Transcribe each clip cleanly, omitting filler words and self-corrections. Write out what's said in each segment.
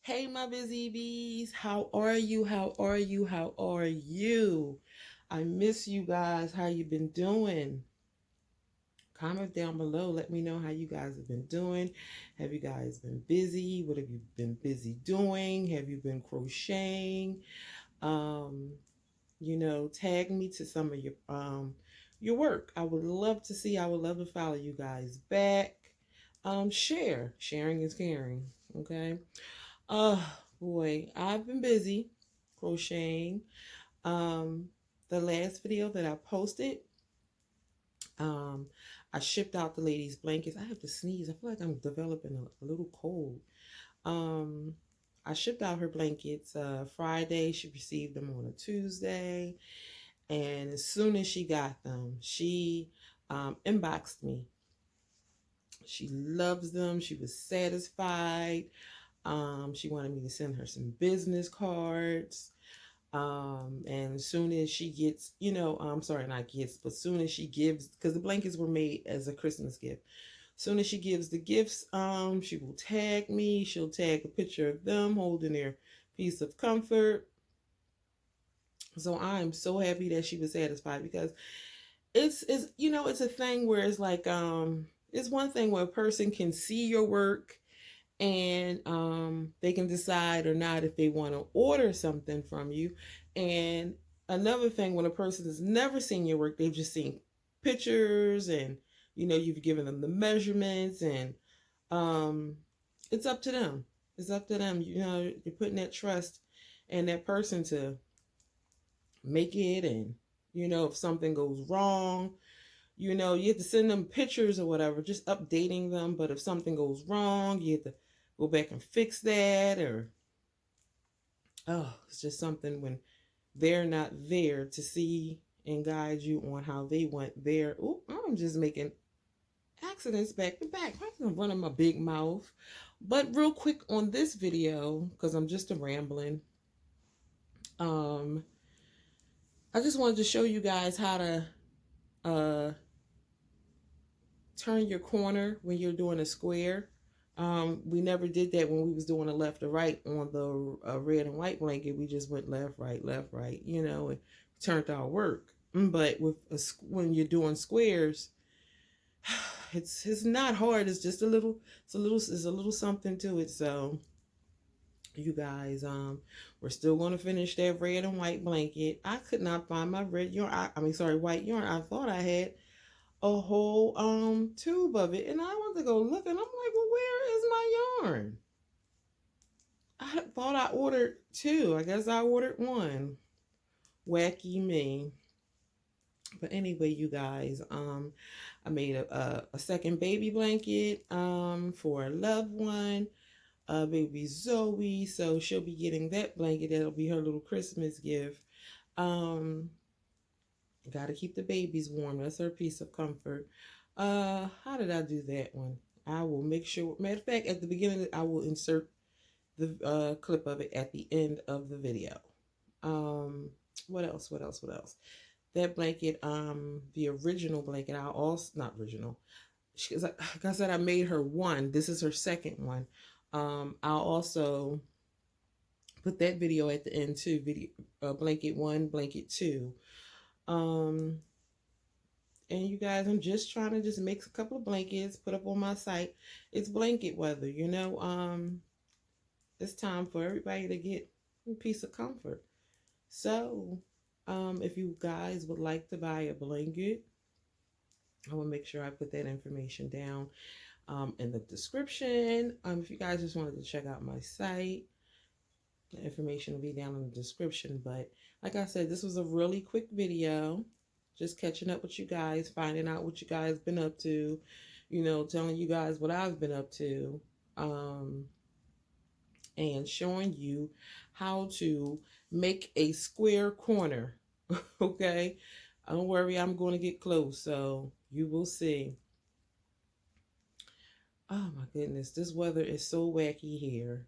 Hey, my busy bees. How are you? How are you? How are you? I miss you guys. How you been doing? Comment down below. Let me know how you guys have been doing. Have you guys been busy? What have you been busy doing? Have you been crocheting? Um, tag me to some of your work. I would love to see. I would love to follow you guys back. Share. Sharing is caring. Okay. Oh boy, I've been busy crocheting. Um, the last video that I posted, um, I shipped out the ladies' blankets. I have to sneeze. I feel like I'm developing a little cold. Um, I shipped out her blankets Friday. She received them on a Tuesday. And as soon as she got them, she inboxed me. She loves them. She was satisfied. She wanted me to send her some business cards. And as soon as she gets, I'm sorry, not gets, but soon as she gives, because the blankets were made as a Christmas gift. Soon as she gives the gifts, she will tag me. She'll tag a picture of them holding their piece of comfort. So I'm so happy that she was satisfied because it's a thing where it's like it's one thing where a person can see your work and they can decide or not if they want to order something from you. And another thing, when a person has never seen your work, they've just seen pictures and you've given them the measurements and um, it's up to them. It's up to them. You're putting that trust in that person to make it. And if something goes wrong, you have to send them pictures or whatever, just updating them. But if something goes wrong, you have to go back and fix that. Or, oh, it's just something when they're not there to see and guide you on how they want their. Oh, I'm just making accidents back to back. I'm running my big mouth. But real quick on this video, because I'm just a rambling, um, I just wanted to show you guys how to uh, turn your corner when you're doing a square. We never did that when we was doing a left or right on the red and white blanket. We just went left, right, and turned our work. But when you're doing squares, it's not hard. It's just a little something to it. So you guys, we're still going to finish that red and white blanket. I could not find my red yarn. White yarn. I thought I had a whole tube of it, and I went to go look, and I'm like, well, where is my yarn? I thought I ordered two. I guess I ordered one. Wacky me. But anyway, you guys, I made a second baby blanket for a loved one, baby Zoe. So she'll be getting that blanket. That'll be her little Christmas gift. Got to keep the babies warm. That's her piece of comfort. How did I do that one? I will make sure. Matter of fact, at the beginning, I will insert the clip of it at the end of the video. What else? What else? What else? That blanket, the original blanket, I also not original. Like I said, I made her one. This is her second one. I'll also put that video at the end too. Video blanket one, blanket two. And you guys, I'm just trying to just make a couple of blankets, put up on my site. It's blanket weather, it's time for everybody to get a piece of comfort. So, if you guys would like to buy a blanket, I will make sure I put that information down in the description. If you guys just wanted to check out my site, the information will be down in the description. But like I said, this was a really quick video. Just catching up with you guys, finding out what you guys been up to, telling you guys what I've been up to, and showing you how to make a square corner. Okay? Don't worry, I'm going to get close, so you will see. Oh my goodness, this weather is so wacky here.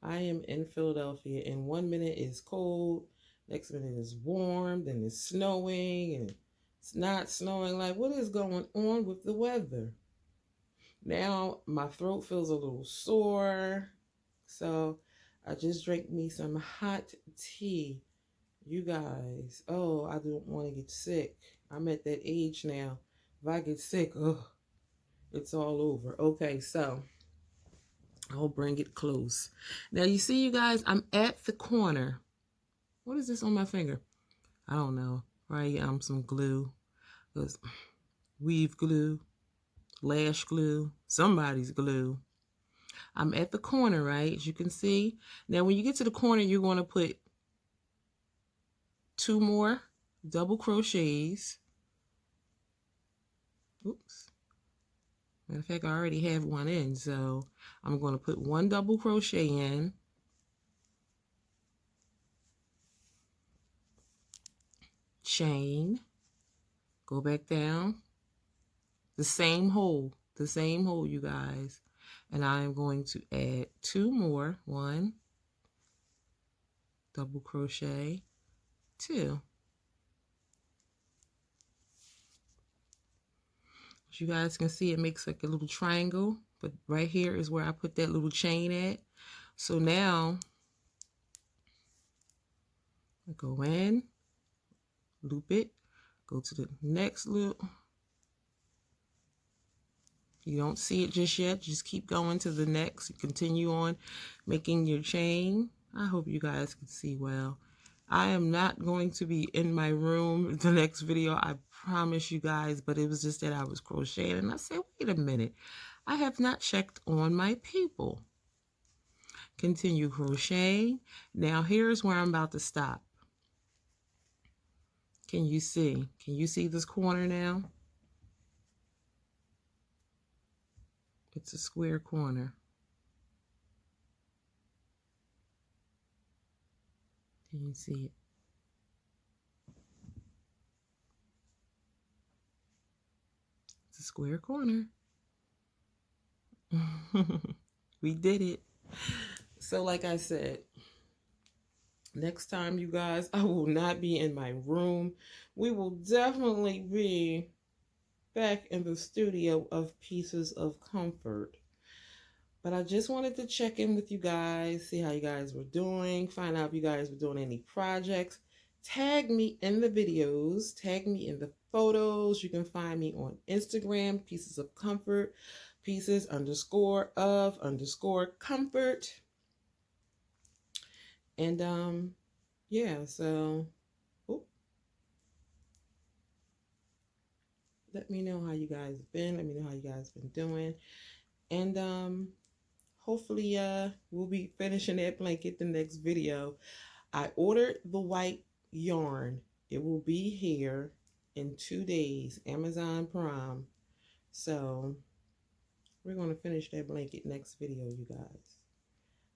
I am in Philadelphia, and 1 minute is cold, next minute is warm, then it's snowing, and it's not snowing. Like, what is going on with the weather? Now, my throat feels a little sore. So I just drank me some hot tea. You guys, oh, I don't want to get sick. I'm at that age now. If I get sick, oh, it's all over. Okay, so I'll bring it close. Now you see, you guys, I'm at the corner. What is this on my finger? I don't know. Right, some glue. Weave glue, lash glue, somebody's glue. I'm at the corner, right? As you can see. Now, when you get to the corner, you're going to put 2 more double crochets. Oops. Matter of fact, I already have one in, so I'm going to put 1 double crochet in. Chain. Go back down. The same hole, you guys. And I'm going to add 2 more. 1 double crochet, 2. As you guys can see, it makes like a little triangle, but right here is where I put that little chain at. So now I go in, loop it, go to the next loop. You don't see it just yet, just keep going to the next. Continue on making your chain. I hope you guys can see well. I am not going to be in my room the next video, I promise you guys, but it was just that I was crocheting and I said, wait a minute, I have not checked on my people. Continue crocheting. Now here's where I'm about to stop. Can you see? Can you see this corner now? It's a square corner. Can you see it? It's a square corner. We did it. So like I said, next time, you guys, I will not be in my room. We will definitely be back in the studio of Pieces of Comfort. But I just wanted to check in with you guys, see how you guys were doing, find out if you guys were doing any projects. Tag me in the videos, tag me in the photos. You can find me on Instagram, Pieces of Comfort, pieces_of_comfort. And yeah, so let me know how you guys been. Let me know how you guys been doing. And hopefully we'll be finishing that blanket the next video. I ordered the white yarn. It will be here in 2 days, Amazon Prime. So we're going to finish that blanket next video, you guys.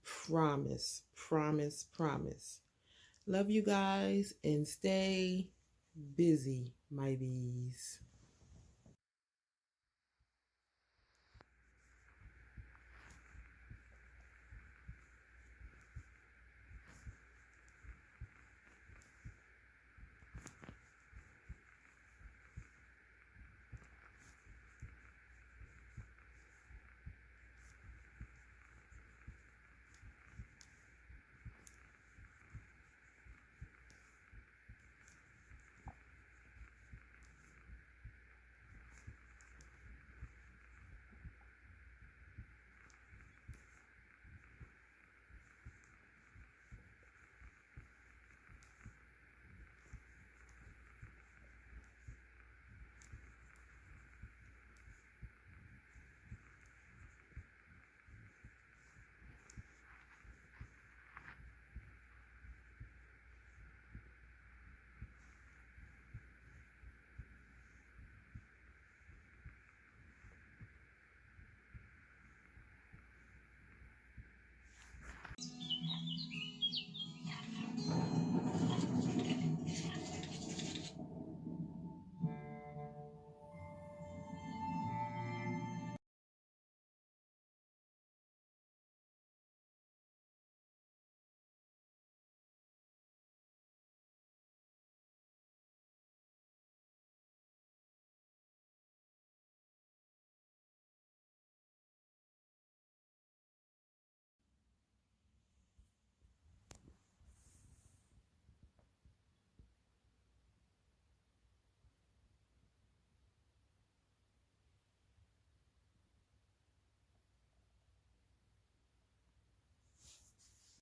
Promise, promise, promise. Love you guys and stay busy, my bees.